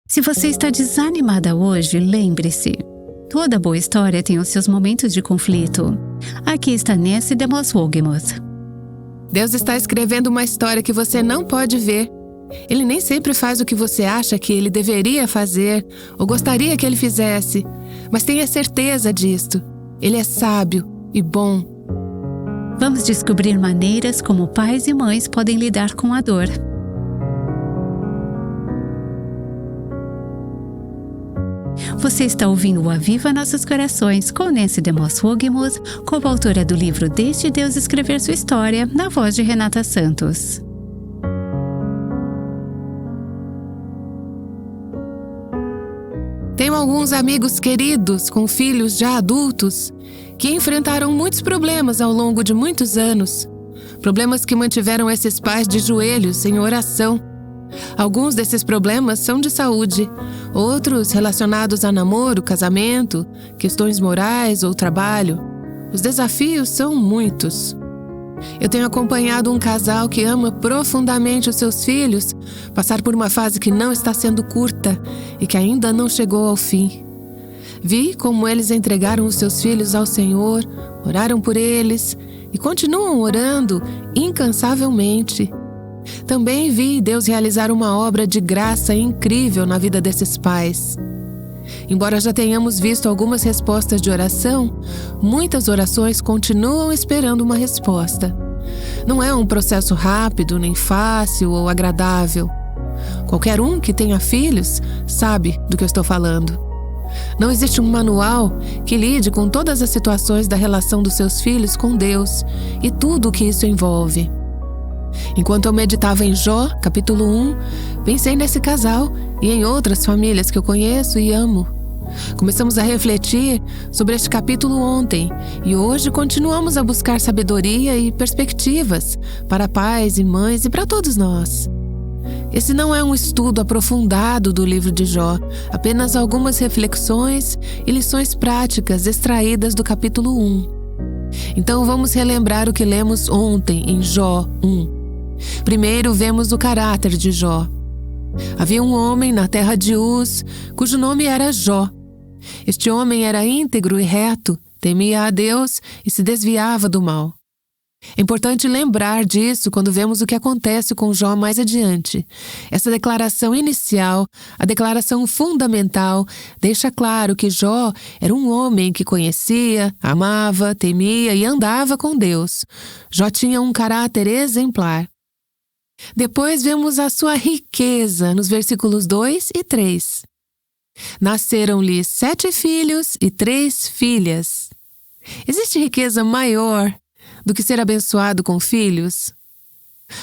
Se você está desanimada hoje, lembre-se: toda boa história tem os seus momentos de conflito. Aqui está Nancy DeMoss Wolgemuth. Deus está escrevendo uma história que você não pode ver. Ele nem sempre faz o que você acha que ele deveria fazer ou gostaria que ele fizesse, mas tenha certeza disto. Ele é sábio e bom. Vamos descobrir maneiras como pais e mães podem lidar com a dor. Você está ouvindo o Aviva Nossos Corações com Nancy DeMoss Wolgemuth, coautora do livro Deixe Deus Escrever Sua História, na voz de Renata Santos. Tenho alguns amigos queridos com filhos já adultos que enfrentaram muitos problemas ao longo de muitos anos. Problemas que mantiveram esses pais de joelhos em oração. Alguns desses problemas são de saúde, outros relacionados a namoro, casamento, questões morais ou trabalho. Os desafios são muitos. Eu tenho acompanhado um casal que ama profundamente os seus filhos passar por uma fase que não está sendo curta e que ainda não chegou ao fim. Vi como eles entregaram os seus filhos ao Senhor, oraram por eles e continuam orando incansavelmente. Também vi Deus realizar uma obra de graça incrível na vida desses pais. Embora já tenhamos visto algumas respostas de oração, muitas orações continuam esperando uma resposta. Não é um processo rápido, nem fácil ou agradável. Qualquer um que tenha filhos sabe do que eu estou falando. Não existe um manual que lide com todas as situações da relação dos seus filhos com Deus e tudo o que isso envolve. Enquanto eu meditava em Jó, capítulo 1, pensei nesse casal e em outras famílias que eu conheço e amo. Começamos a refletir sobre este capítulo ontem e hoje continuamos a buscar sabedoria e perspectivas para pais e mães e para todos nós. Esse não é um estudo aprofundado do livro de Jó, apenas algumas reflexões e lições práticas extraídas do capítulo 1. Então vamos relembrar o que lemos ontem em Jó 1. Primeiro vemos o caráter de Jó. Havia um homem na terra de Uz, cujo nome era Jó. Este homem era íntegro e reto, temia a Deus e se desviava do mal. É importante lembrar disso quando vemos o que acontece com Jó mais adiante. Essa declaração inicial, a declaração fundamental, deixa claro que Jó era um homem que conhecia, amava, temia e andava com Deus. Jó tinha um caráter exemplar. Depois vemos a sua riqueza nos versículos 2 e 3. Nasceram-lhe 7 filhos e 3 filhas. Existe riqueza maior do que ser abençoado com filhos?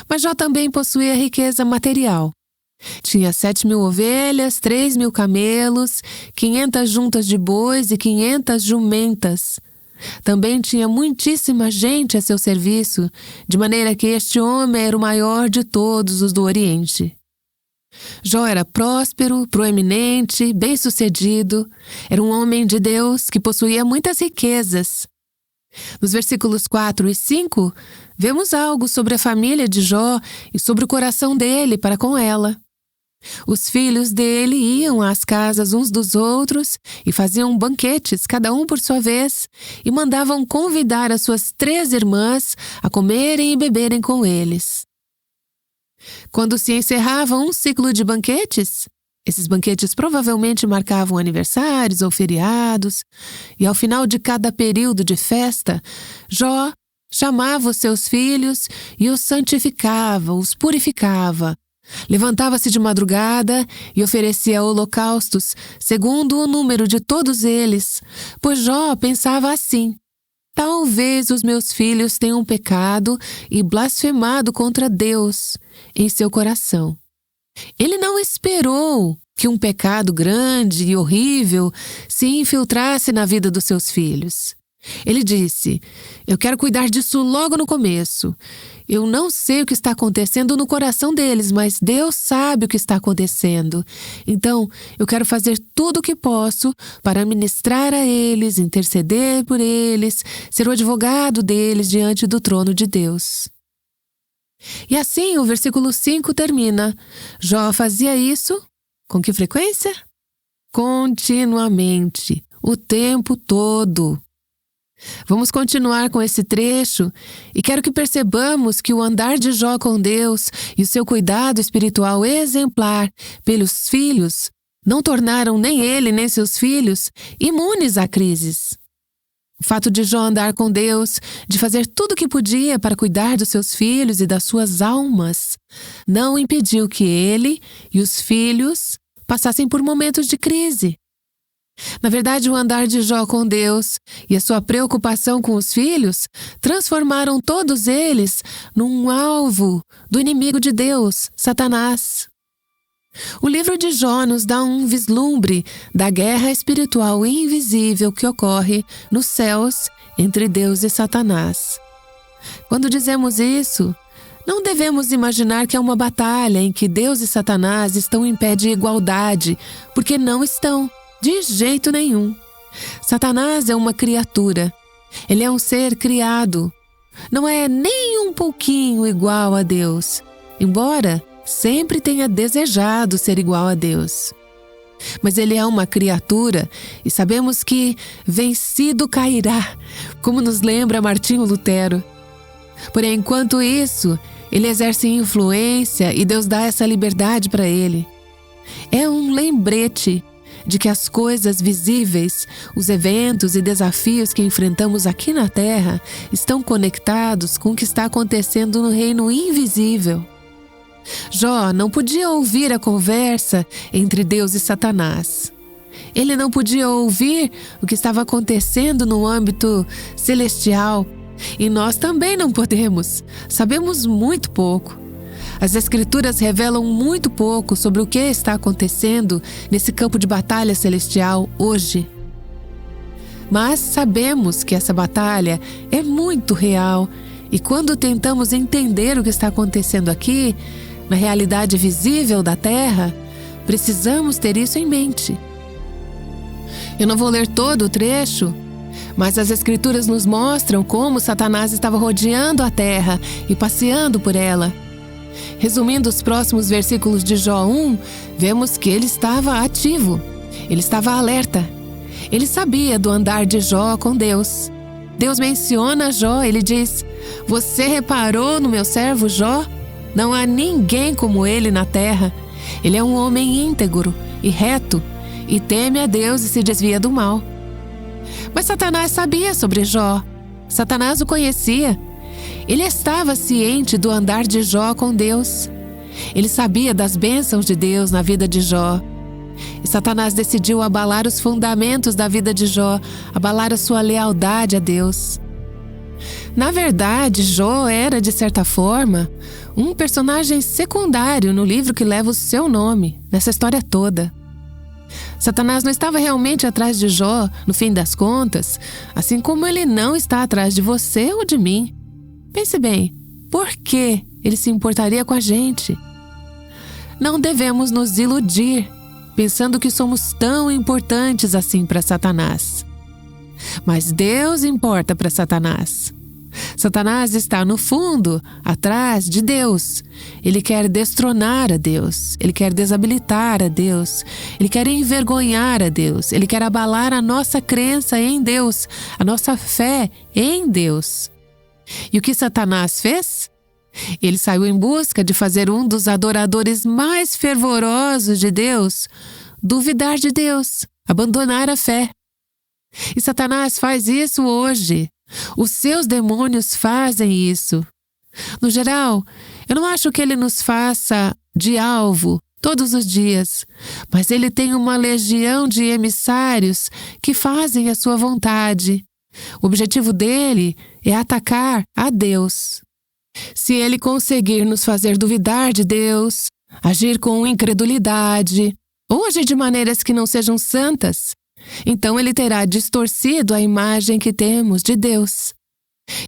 Mas Jó também possuía riqueza material. Tinha 7.000 ovelhas, 3.000 camelos, 500 juntas de bois e 500 jumentas. Também tinha muitíssima gente a seu serviço, de maneira que este homem era o maior de todos os do Oriente. Jó era próspero, proeminente, bem-sucedido. Era um homem de Deus que possuía muitas riquezas. Nos versículos 4 e 5, vemos algo sobre a família de Jó e sobre o coração dele para com ela. Os filhos dele iam às casas uns dos outros e faziam banquetes, cada um por sua vez, e mandavam convidar as suas 3 irmãs a comerem e beberem com eles. Quando se encerrava um ciclo de banquetes, esses banquetes provavelmente marcavam aniversários ou feriados, e ao final de cada período de festa, Jó chamava os seus filhos e os santificava, os purificava. Levantava-se de madrugada e oferecia holocaustos, segundo o número de todos eles, pois Jó pensava assim: talvez os meus filhos tenham pecado e blasfemado contra Deus em seu coração. Ele não esperou que um pecado grande e horrível se infiltrasse na vida dos seus filhos. Ele disse: eu quero cuidar disso logo no começo. Eu não sei o que está acontecendo no coração deles, mas Deus sabe o que está acontecendo. Então, eu quero fazer tudo o que posso para ministrar a eles, interceder por eles, ser o advogado deles diante do trono de Deus. E assim o versículo 5 termina. Jó fazia isso Com que frequência? Continuamente, o tempo todo. Vamos continuar com esse trecho e quero que percebamos que o andar de Jó com Deus e o seu cuidado espiritual exemplar pelos filhos não tornaram nem ele nem seus filhos imunes a crises. O fato de Jó andar com Deus, de fazer tudo o que podia para cuidar dos seus filhos e das suas almas, não impediu que ele e os filhos passassem por momentos de crise. Na verdade, o andar de Jó com Deus e a sua preocupação com os filhos transformaram todos eles num alvo do inimigo de Deus, Satanás. O livro de Jó nos dá um vislumbre da guerra espiritual invisível que ocorre nos céus entre Deus e Satanás. Quando dizemos isso, não devemos imaginar que é uma batalha em que Deus e Satanás estão em pé de igualdade, porque não estão, de jeito nenhum. Satanás é uma criatura. Ele é um ser criado. Não é nem um pouquinho igual a Deus, embora sempre tenha desejado ser igual a Deus. Mas ele é uma criatura e sabemos que vencido cairá, como nos lembra Martinho Lutero. Porém, enquanto isso, ele exerce influência e Deus dá essa liberdade para ele. É um lembrete de que as coisas visíveis, os eventos e desafios que enfrentamos aqui na Terra estão conectados com o que está acontecendo no reino invisível. Jó não podia ouvir a conversa entre Deus e Satanás. Ele não podia ouvir o que estava acontecendo no âmbito celestial. E nós também não podemos. Sabemos muito pouco. As Escrituras revelam muito pouco sobre o que está acontecendo nesse campo de batalha celestial hoje. Mas sabemos que essa batalha é muito real e quando tentamos entender o que está acontecendo aqui, na realidade visível da Terra, precisamos ter isso em mente. Eu não vou ler todo o trecho, mas as Escrituras nos mostram como Satanás estava rodeando a terra e passeando por ela. Resumindo os próximos versículos de Jó 1, vemos que ele estava ativo, ele estava alerta. Ele sabia do andar de Jó com Deus. Deus menciona Jó, ele diz: "Você reparou no meu servo Jó? Não há ninguém como ele na terra. Ele é um homem íntegro e reto, e teme a Deus e se desvia do mal." Mas Satanás sabia sobre Jó. Satanás o conhecia. Ele estava ciente do andar de Jó com Deus. Ele sabia das bênçãos de Deus na vida de Jó. E Satanás decidiu abalar os fundamentos da vida de Jó, abalar a sua lealdade a Deus. Na verdade, Jó era, de certa forma, um personagem secundário no livro que leva o seu nome, nessa história toda. Satanás não estava realmente atrás de Jó, no fim das contas, assim como ele não está atrás de você ou de mim. Pense bem, por que ele se importaria com a gente? Não devemos nos iludir, pensando que somos tão importantes assim para Satanás. Mas Deus importa para Satanás. Satanás está no fundo, atrás de Deus. Ele quer destronar a Deus, ele quer desabilitar a Deus, ele quer envergonhar a Deus, ele quer abalar a nossa crença em Deus, a nossa fé em Deus. E o que Satanás fez? Ele saiu em busca de fazer um dos adoradores mais fervorosos de Deus duvidar de Deus, abandonar a fé. E Satanás faz isso hoje. Os seus demônios fazem isso. No geral, eu não acho que ele nos faça de alvo todos os dias, mas ele tem uma legião de emissários que fazem a sua vontade. O objetivo dele é atacar a Deus. Se ele conseguir nos fazer duvidar de Deus, agir com incredulidade, ou agir de maneiras que não sejam santas, então ele terá distorcido a imagem que temos de Deus.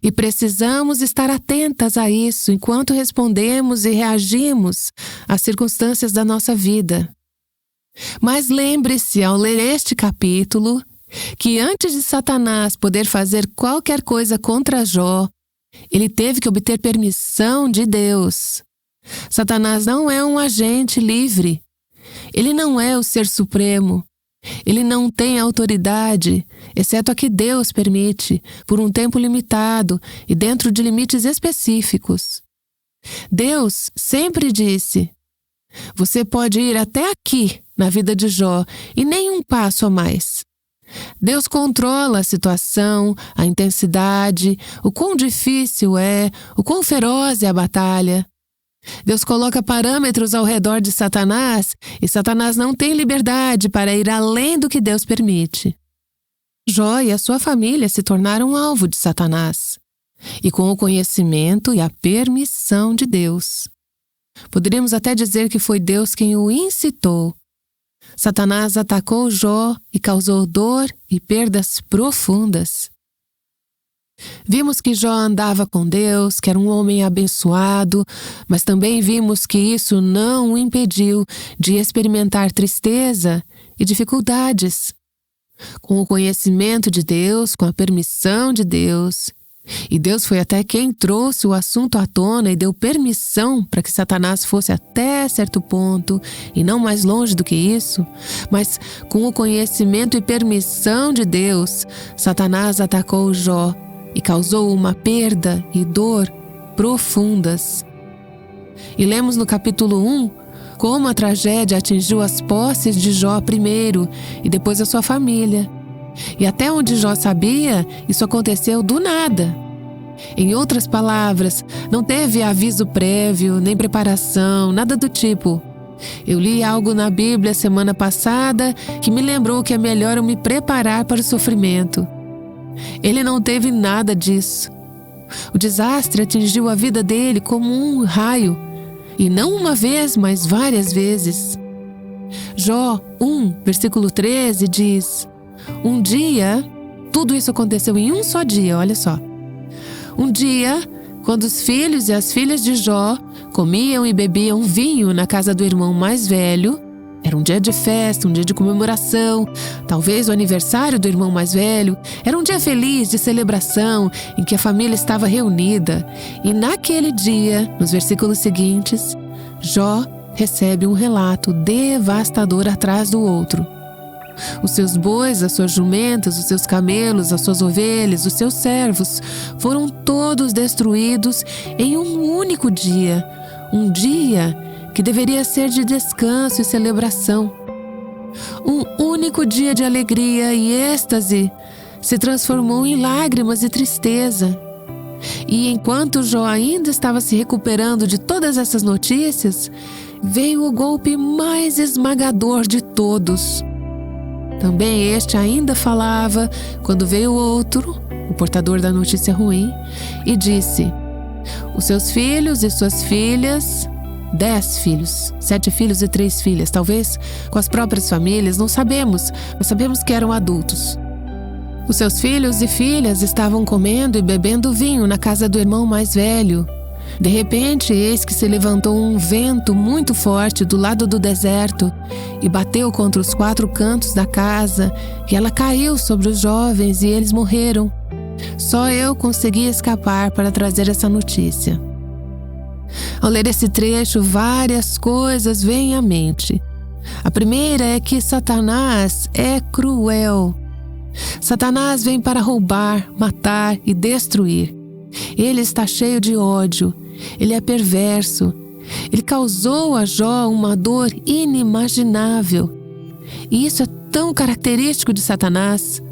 E precisamos estar atentas a isso enquanto respondemos e reagimos às circunstâncias da nossa vida. Mas lembre-se, ao ler este capítulo, que antes de Satanás poder fazer qualquer coisa contra Jó, ele teve que obter permissão de Deus. Satanás não é um agente livre. Ele não é o ser supremo. Ele não tem autoridade, exceto a que Deus permite, por um tempo limitado e dentro de limites específicos. Deus sempre disse: você pode ir até aqui na vida de Jó e nem um passo a mais. Deus controla a situação, a intensidade, o quão difícil é, o quão feroz é a batalha. Deus coloca parâmetros ao redor de Satanás e Satanás não tem liberdade para ir além do que Deus permite. Jó e a sua família se tornaram alvo de Satanás, e com o conhecimento e a permissão de Deus. Poderíamos até dizer que foi Deus quem o incitou. Satanás atacou Jó e causou dor e perdas profundas. Vimos que Jó andava com Deus, que era um homem abençoado, mas também vimos que isso não o impediu de experimentar tristeza e dificuldades. Com o conhecimento de Deus, com a permissão de Deus, e Deus foi até quem trouxe o assunto à tona e deu permissão para que Satanás fosse até certo ponto e não mais longe do que isso, mas com o conhecimento e permissão de Deus, Satanás atacou Jó e causou uma perda e dor profundas. E lemos no capítulo 1 como a tragédia atingiu as posses de Jó primeiro e depois a sua família. E até onde Jó sabia, isso aconteceu do nada. Em outras palavras, não teve aviso prévio, nem preparação, nada do tipo. Eu li algo na Bíblia semana passada que me lembrou que é melhor eu me preparar para o sofrimento. Ele não teve nada disso. O desastre atingiu a vida dele como um raio, e não uma vez, mas várias vezes. Jó 1, versículo 13 diz: um dia, tudo isso aconteceu em um só dia, olha só. Um dia, quando os filhos e as filhas de Jó comiam e bebiam vinho na casa do irmão mais velho, era um dia de festa, um dia de comemoração, talvez o aniversário do irmão mais velho. Era um dia feliz de celebração em que a família estava reunida. E naquele dia, nos versículos seguintes, Jó recebe um relato devastador atrás do outro. Os seus bois, as suas jumentas, os seus camelos, as suas ovelhas, os seus servos foram todos destruídos em um único dia. Um dia que deveria ser de descanso e celebração. Um único dia de alegria e êxtase se transformou em lágrimas e tristeza. E enquanto Jó ainda estava se recuperando de todas essas notícias, veio o golpe mais esmagador de todos. Também este ainda falava quando veio outro, o portador da notícia ruim, e disse: os seus filhos e suas filhas, 10 filhos, 7 filhos e 3 filhas, talvez com as próprias famílias, não sabemos, mas sabemos que eram adultos. Os seus filhos e filhas estavam comendo e bebendo vinho na casa do irmão mais velho. De repente, eis que se levantou um vento muito forte do lado do deserto e bateu contra os 4 cantos da casa, e ela caiu sobre os jovens e eles morreram. Só eu consegui escapar para trazer essa notícia. Ao ler esse trecho, várias coisas vêm à mente. A primeira é que Satanás é cruel. Satanás vem para roubar, matar e destruir. Ele está cheio de ódio. Ele é perverso. Ele causou a Jó uma dor inimaginável. E isso é tão característico de Satanás.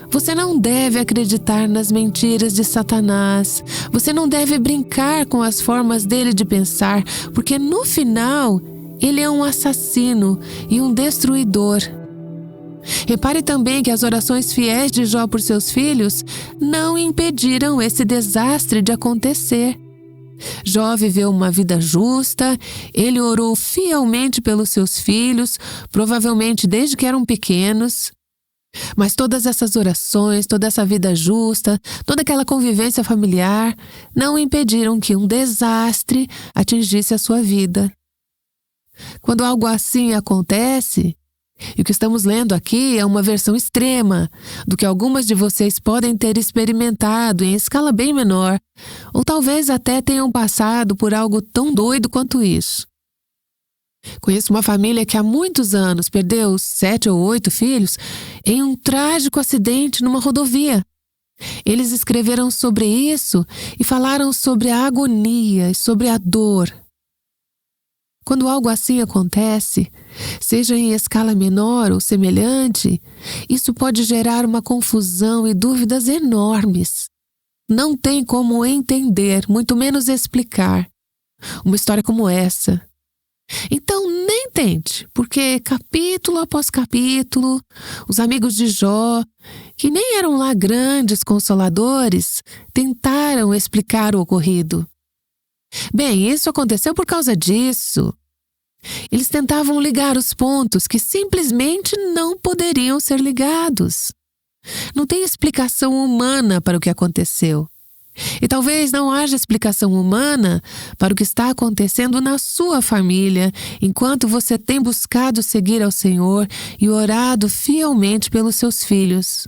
Você não deve acreditar nas mentiras de Satanás. Você não deve brincar com as formas dele de pensar, porque no final, ele é um assassino e um destruidor. Repare também que as orações fiéis de Jó por seus filhos não impediram esse desastre de acontecer. Jó viveu uma vida justa, ele orou fielmente pelos seus filhos, provavelmente desde que eram pequenos. Mas todas essas orações, toda essa vida justa, toda aquela convivência familiar não impediram que um desastre atingisse a sua vida. Quando algo assim acontece, e o que estamos lendo aqui é uma versão extrema do que algumas de vocês podem ter experimentado em escala bem menor, ou talvez até tenham passado por algo tão doido quanto isso. Conheço uma família que há muitos anos perdeu 7 ou 8 filhos em um trágico acidente numa rodovia. Eles escreveram sobre isso e falaram sobre a agonia e sobre a dor. Quando algo assim acontece, seja em escala menor ou semelhante, isso pode gerar uma confusão e dúvidas enormes. Não tem como entender, muito menos explicar, uma história como essa. Então nem tente, porque capítulo após capítulo, os amigos de Jó, que nem eram lá grandes consoladores, tentaram explicar o ocorrido. Bem, isso aconteceu por causa disso. Eles tentavam ligar os pontos que simplesmente não poderiam ser ligados. Não tem explicação humana para o que aconteceu. E talvez não haja explicação humana para o que está acontecendo na sua família, enquanto você tem buscado seguir ao Senhor e orado fielmente pelos seus filhos.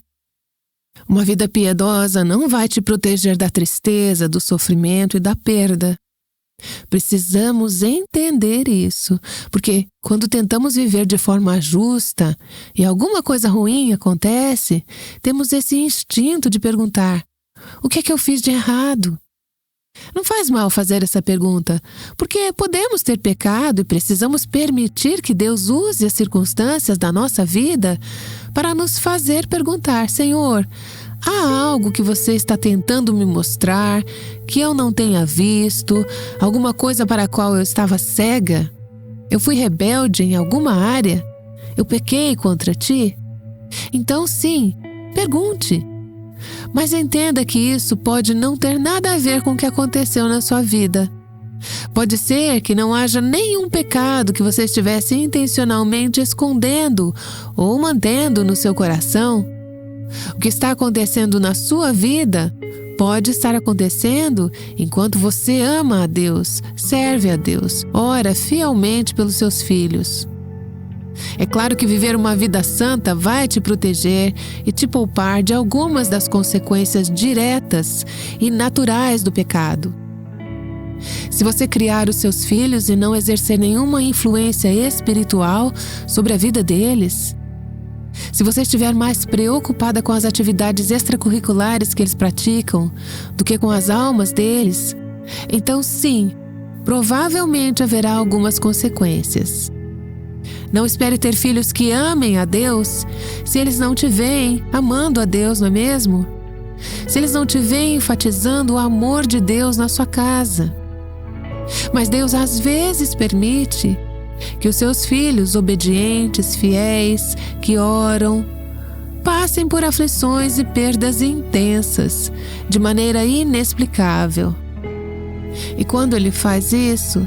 Uma vida piedosa não vai te proteger da tristeza, do sofrimento e da perda. Precisamos entender isso, porque quando tentamos viver de forma justa e alguma coisa ruim acontece, temos esse instinto de perguntar: o que é que eu fiz de errado? Não faz mal fazer essa pergunta, porque podemos ter pecado e precisamos permitir que Deus use as circunstâncias da nossa vida para nos fazer perguntar: Senhor, há algo que você está tentando me mostrar que eu não tenha visto? Alguma coisa para a qual eu estava cega? Eu fui rebelde em alguma área? Eu pequei contra ti? Então sim, pergunte. Mas entenda que isso pode não ter nada a ver com o que aconteceu na sua vida. Pode ser que não haja nenhum pecado que você estivesse intencionalmente escondendo ou mantendo no seu coração. O que está acontecendo na sua vida pode estar acontecendo enquanto você ama a Deus, serve a Deus, ora fielmente pelos seus filhos. É claro que viver uma vida santa vai te proteger e te poupar de algumas das consequências diretas e naturais do pecado. Se você criar os seus filhos e não exercer nenhuma influência espiritual sobre a vida deles, se você estiver mais preocupada com as atividades extracurriculares que eles praticam do que com as almas deles, então sim, provavelmente haverá algumas consequências. Não espere ter filhos que amem a Deus se eles não te veem amando a Deus, não é mesmo? Se eles não te veem enfatizando o amor de Deus na sua casa. Mas Deus às vezes permite que os seus filhos obedientes, fiéis, que oram, passem por aflições e perdas intensas, de maneira inexplicável. E quando Ele faz isso,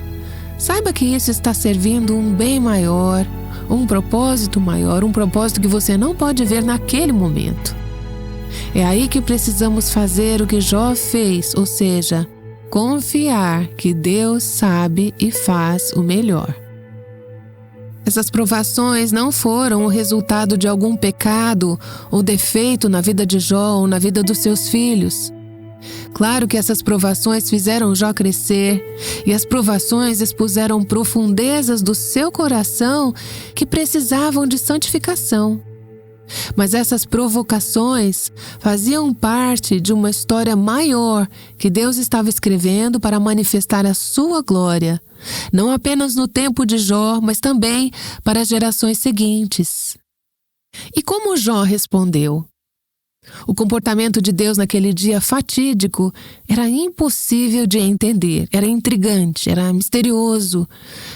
saiba que isso está servindo um bem maior, um propósito maior, um propósito que você não pode ver naquele momento. É aí que precisamos fazer o que Jó fez, ou seja, confiar que Deus sabe e faz o melhor. Essas provações não foram o resultado de algum pecado ou defeito na vida de Jó ou na vida dos seus filhos. Claro que essas provações fizeram Jó crescer e as provações expuseram profundezas do seu coração que precisavam de santificação. Mas essas provocações faziam parte de uma história maior que Deus estava escrevendo para manifestar a sua glória, não apenas no tempo de Jó, mas também para as gerações seguintes. E como Jó respondeu? O comportamento de Deus naquele dia fatídico era impossível de entender, era intrigante, era misterioso.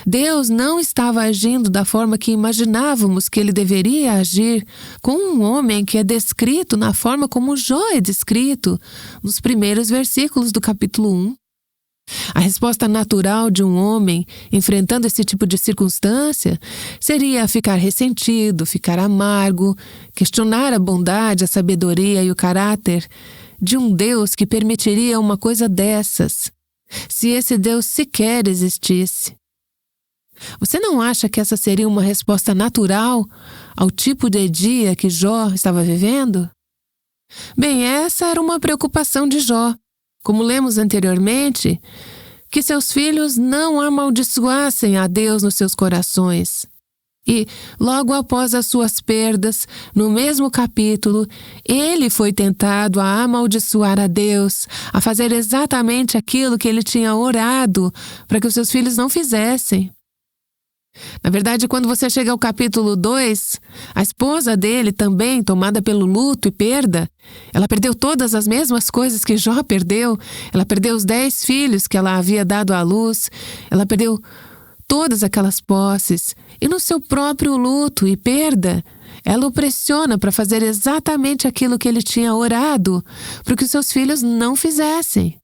Deus não estava agindo da forma que imaginávamos que Ele deveria agir com um homem que é descrito na forma como Jó é descrito nos primeiros versículos do capítulo 1. A resposta natural de um homem enfrentando esse tipo de circunstância seria ficar ressentido, ficar amargo, questionar a bondade, a sabedoria e o caráter de um Deus que permitiria uma coisa dessas, se esse Deus sequer existisse. Você não acha que essa seria uma resposta natural ao tipo de dia que Jó estava vivendo? Bem, essa era uma preocupação de Jó. Como lemos anteriormente, que seus filhos não amaldiçoassem a Deus nos seus corações. E, logo após as suas perdas, no mesmo capítulo, ele foi tentado a amaldiçoar a Deus, a fazer exatamente aquilo que ele tinha orado para que os seus filhos não fizessem. Na verdade, quando você chega ao capítulo 2, a esposa dele também, tomada pelo luto e perda, ela perdeu todas as mesmas coisas que Jó perdeu. Ela perdeu os 10 filhos que ela havia dado à luz. Ela perdeu todas aquelas posses. E no seu próprio luto e perda, ela o pressiona para fazer exatamente aquilo que ele tinha orado, para que os seus filhos não fizessem.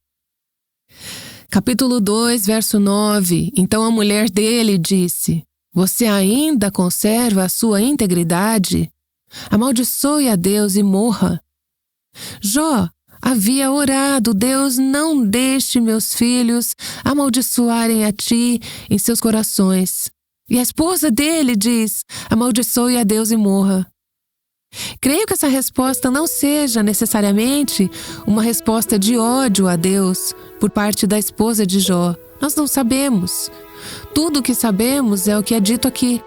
Capítulo 2, verso 9. Então a mulher dele disse: você ainda conserva a sua integridade? Amaldiçoe a Deus e morra. Jó havia orado: Deus, não deixe meus filhos amaldiçoarem a ti em seus corações. E a esposa dele diz: amaldiçoe a Deus e morra. Creio que essa resposta não seja necessariamente uma resposta de ódio a Deus por parte da esposa de Jó. Nós não sabemos. Tudo o que sabemos é o que é dito aqui.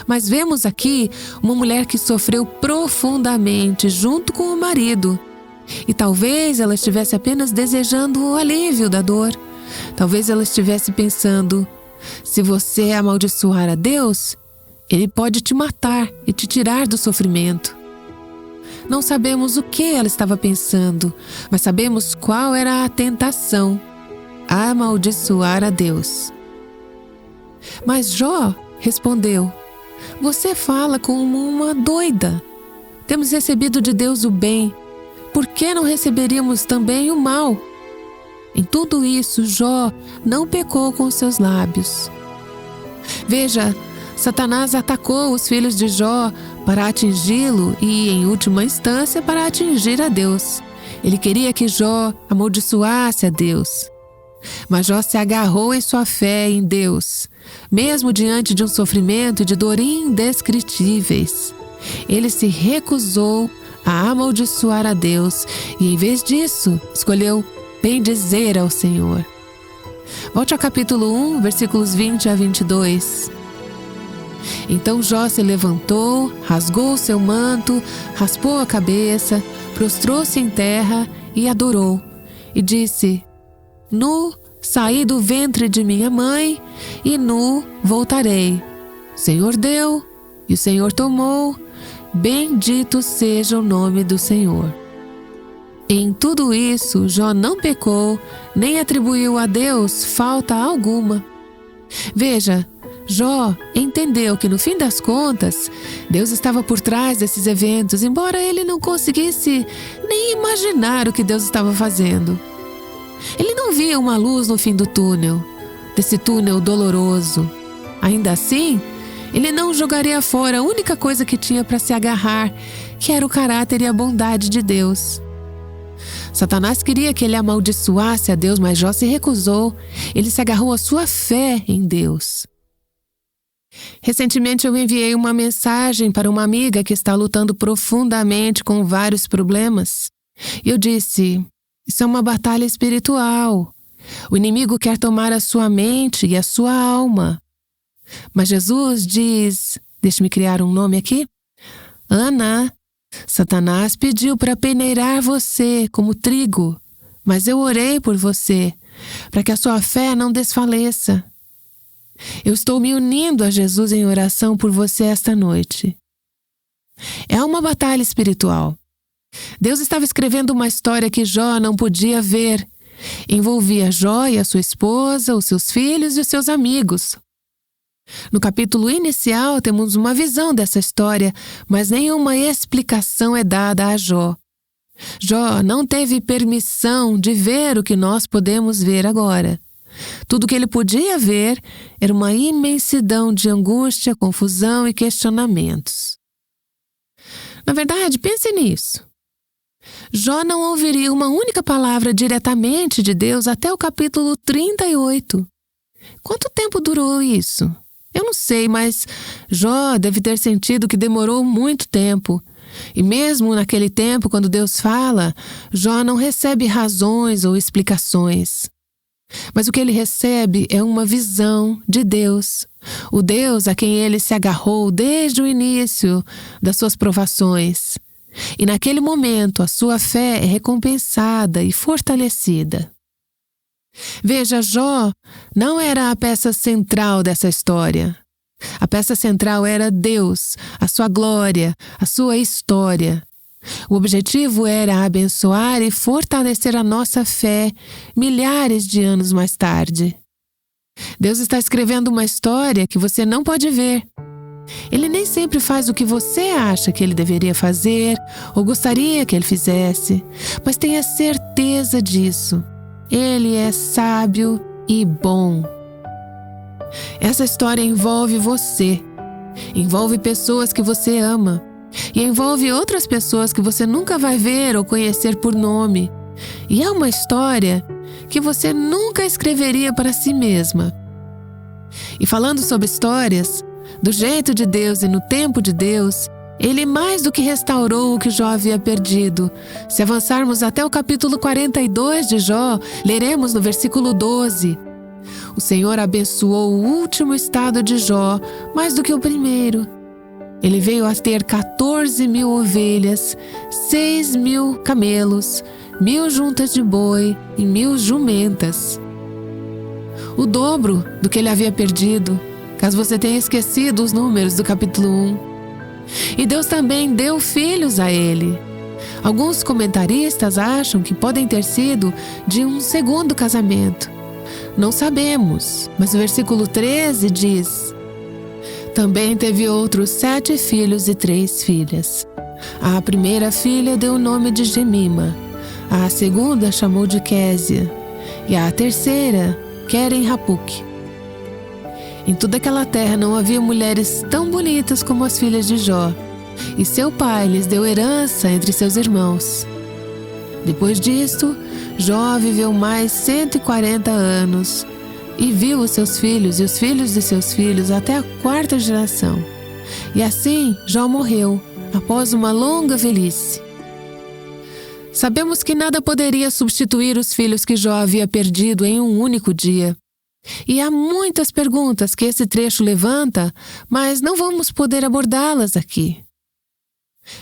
Mas vemos aqui uma mulher que sofreu profundamente junto com o marido. E talvez ela estivesse apenas desejando o alívio da dor. Talvez ela estivesse pensando: se você amaldiçoar a Deus, Ele pode te matar e te tirar do sofrimento. Não sabemos o que ela estava pensando, mas sabemos qual era a tentação: amaldiçoar a Deus. Mas Jó respondeu: você fala como uma doida. Temos recebido de Deus o bem. Por que não receberíamos também o mal? Em tudo isso, Jó não pecou com seus lábios. Veja, Satanás atacou os filhos de Jó para atingi-lo e, em última instância, para atingir a Deus. Ele queria que Jó amaldiçoasse a Deus. Mas Jó se agarrou em sua fé em Deus, mesmo diante de um sofrimento e de dor indescritíveis. Ele se recusou a amaldiçoar a Deus e, em vez disso, escolheu bendizer ao Senhor. Volte ao capítulo 1, versículos 20 a 22. Então Jó se levantou, rasgou seu manto, raspou a cabeça, prostrou-se em terra e adorou. E disse: nu saí do ventre de minha mãe, e nu voltarei. O Senhor deu, e o Senhor tomou. Bendito seja o nome do Senhor. Em tudo isso, Jó não pecou, nem atribuiu a Deus falta alguma. Veja, Jó entendeu que, no fim das contas, Deus estava por trás desses eventos, embora ele não conseguisse nem imaginar o que Deus estava fazendo. Ele não via uma luz no fim do túnel, desse túnel doloroso. Ainda assim, ele não jogaria fora a única coisa que tinha para se agarrar, que era o caráter e a bondade de Deus. Satanás queria que ele amaldiçoasse a Deus, mas Jó se recusou. Ele se agarrou à sua fé em Deus. Recentemente eu enviei uma mensagem para uma amiga que está lutando profundamente com vários problemas. E eu disse: isso é uma batalha espiritual. O inimigo quer tomar a sua mente e a sua alma. Mas Jesus diz, deixe-me criar um nome aqui: Ana, Satanás pediu para peneirar você como trigo, mas eu orei por você, para que a sua fé não desfaleça. Eu estou me unindo a Jesus em oração por você esta noite. É uma batalha espiritual. Deus estava escrevendo uma história que Jó não podia ver. Envolvia Jó e a sua esposa, os seus filhos e os seus amigos. No capítulo inicial temos uma visão dessa história, mas nenhuma explicação é dada a Jó. Jó não teve permissão de ver o que nós podemos ver agora. Tudo que ele podia ver era uma imensidão de angústia, confusão e questionamentos. Na verdade, pense nisso. Jó não ouviria uma única palavra diretamente de Deus até o capítulo 38. Quanto tempo durou isso? Eu não sei, mas Jó deve ter sentido que demorou muito tempo. E mesmo naquele tempo, quando Deus fala, Jó não recebe razões ou explicações. Mas o que ele recebe é uma visão de Deus, o Deus a quem ele se agarrou desde o início das suas provações. E naquele momento a sua fé é recompensada e fortalecida. Veja, Jó não era a peça central dessa história. A peça central era Deus, a sua glória, a sua história. O objetivo era abençoar e fortalecer a nossa fé milhares de anos mais tarde. Deus está escrevendo uma história que você não pode ver. Ele nem sempre faz o que você acha que ele deveria fazer ou gostaria que ele fizesse, mas tenha certeza disso. Ele é sábio e bom. Essa história envolve você, envolve pessoas que você ama e envolve outras pessoas que você nunca vai ver ou conhecer por nome. E é uma história que você nunca escreveria para si mesma. E falando sobre histórias, do jeito de Deus e no tempo de Deus, Ele mais do que restaurou o que Jó havia perdido. Se avançarmos até o capítulo 42 de Jó, leremos no versículo 12. O Senhor abençoou o último estado de Jó mais do que o primeiro. Ele veio a ter 14.000 ovelhas, 6.000 camelos, 1.000 juntas de boi e 1.000 jumentas. O dobro do que ele havia perdido, caso você tenha esquecido os números do capítulo 1. E Deus também deu filhos a ele. Alguns comentaristas acham que podem ter sido de um segundo casamento. Não sabemos, mas o versículo 13 diz: também teve outros 7 filhos e 3 filhas. A primeira filha deu o nome de Gemima, a segunda chamou de Késia, e a terceira, Queren-Hapuque. Em toda aquela terra não havia mulheres tão bonitas como as filhas de Jó, e seu pai lhes deu herança entre seus irmãos. Depois disto, Jó viveu mais 140 anos e viu os seus filhos e os filhos de seus filhos até a 4ª geração. E assim Jó morreu, após uma longa velhice. Sabemos que nada poderia substituir os filhos que Jó havia perdido em um único dia. E há muitas perguntas que esse trecho levanta, mas não vamos poder abordá-las aqui.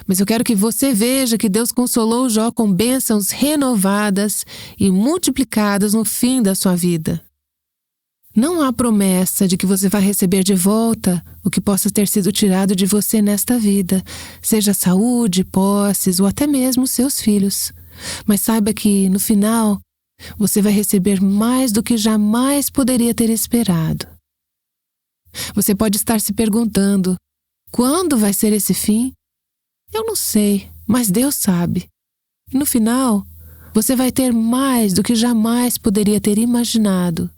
Mas eu quero que você veja que Deus consolou Jó com bênçãos renovadas e multiplicadas no fim da sua vida. Não há promessa de que você vai receber de volta o que possa ter sido tirado de você nesta vida, seja saúde, posses ou até mesmo seus filhos. Mas saiba que, no final, você vai receber mais do que jamais poderia ter esperado. Você pode estar se perguntando: quando vai ser esse fim? Eu não sei, mas Deus sabe. E no final, você vai ter mais do que jamais poderia ter imaginado.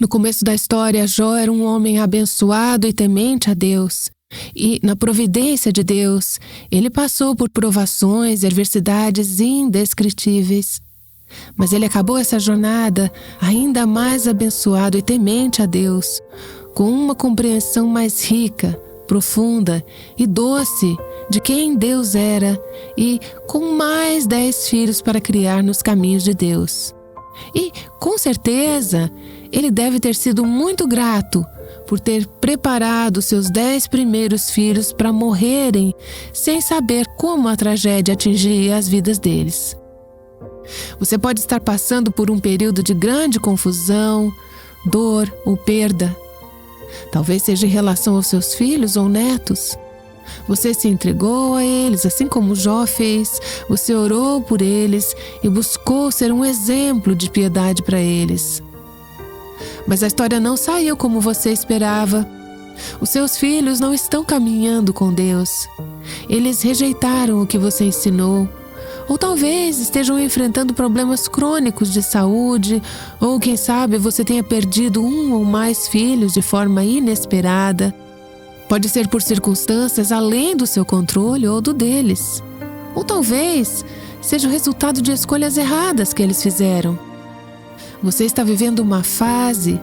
No começo da história, Jó era um homem abençoado e temente a Deus. E, na providência de Deus, ele passou por provações e adversidades indescritíveis. Mas ele acabou essa jornada ainda mais abençoado e temente a Deus, com uma compreensão mais rica, profunda e doce de quem Deus era e com mais 10 filhos para criar nos caminhos de Deus. E, com certeza, ele deve ter sido muito grato por ter preparado seus 10 primeiros filhos para morrerem sem saber como a tragédia atingiria as vidas deles. Você pode estar passando por um período de grande confusão, dor ou perda. Talvez seja em relação aos seus filhos ou netos. Você se entregou a eles, assim como Jó fez. Você orou por eles e buscou ser um exemplo de piedade para eles. Mas a história não saiu como você esperava. Os seus filhos não estão caminhando com Deus. Eles rejeitaram o que você ensinou. Ou talvez estejam enfrentando problemas crônicos de saúde, ou quem sabe você tenha perdido um ou mais filhos de forma inesperada. Pode ser por circunstâncias além do seu controle ou do deles. Ou talvez seja o resultado de escolhas erradas que eles fizeram. Você está vivendo uma fase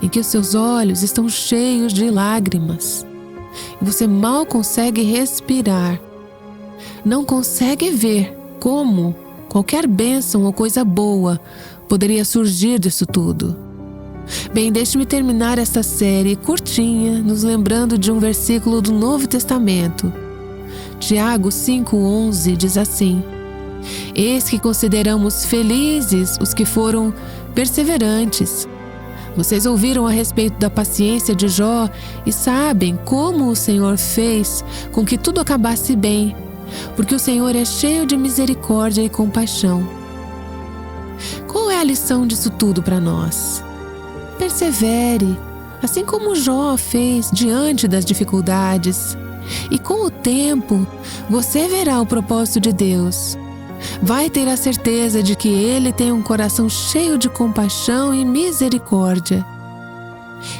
em que os seus olhos estão cheios de lágrimas. E você mal consegue respirar. Não consegue ver como qualquer bênção ou coisa boa poderia surgir disso tudo? Bem, deixe-me terminar esta série curtinha nos lembrando de um versículo do Novo Testamento. Tiago 5,11 diz assim: Eis que consideramos felizes os que foram perseverantes. Vocês ouviram a respeito da paciência de Jó e sabem como o Senhor fez com que tudo acabasse bem, porque o Senhor é cheio de misericórdia e compaixão. Qual é a lição disso tudo para nós? Persevere, assim como Jó fez diante das dificuldades. E com o tempo, você verá o propósito de Deus. Vai ter a certeza de que Ele tem um coração cheio de compaixão e misericórdia.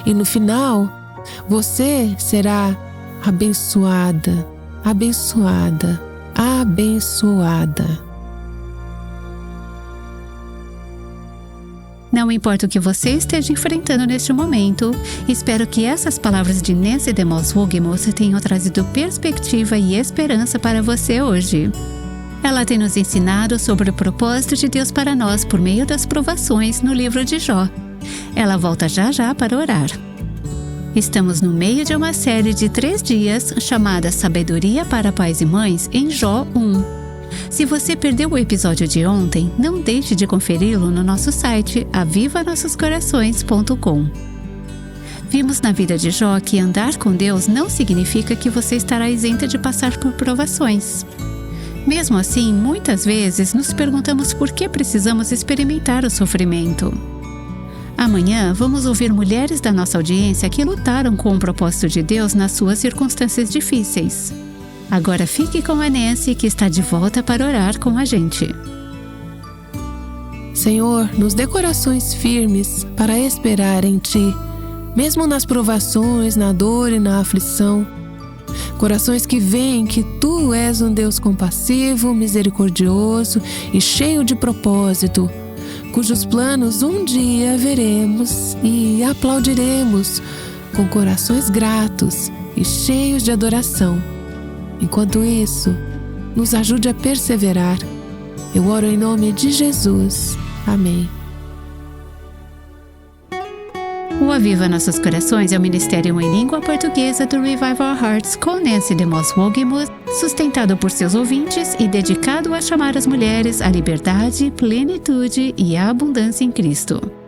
E no final, você será abençoada, abençoada, abençoada. Não importa o que você esteja enfrentando neste momento, espero que essas palavras de Nancy DeMoss Wogemuth tenham trazido perspectiva e esperança para você hoje. Ela tem nos ensinado sobre o propósito de Deus para nós por meio das provações no livro de Jó. Ela volta já já para orar. Estamos no meio de uma série de 3 dias chamada Sabedoria para Pais e Mães em Jó 1. Se você perdeu o episódio de ontem, não deixe de conferi-lo no nosso site avivanossoscorações.com. Vimos na vida de Jó que andar com Deus não significa que você estará isenta de passar por provações. Mesmo assim, muitas vezes nos perguntamos por que precisamos experimentar o sofrimento. Amanhã vamos ouvir mulheres da nossa audiência que lutaram com o propósito de Deus nas suas circunstâncias difíceis. Agora fique com a Nancy, que está de volta para orar com a gente. Senhor, nos dê corações firmes para esperar em Ti, mesmo nas provações, na dor e na aflição. Corações que veem que Tu és um Deus compassivo, misericordioso e cheio de propósito, cujos planos um dia veremos e aplaudiremos com corações gratos e cheios de adoração. Enquanto isso, nos ajude a perseverar. Eu oro em nome de Jesus. Amém. O Aviva Nossos Corações é o ministério em língua portuguesa do Revive Our Hearts com Nancy DeMoss Wogemuth, sustentado por seus ouvintes e dedicado a chamar as mulheres à liberdade, plenitude e à abundância em Cristo.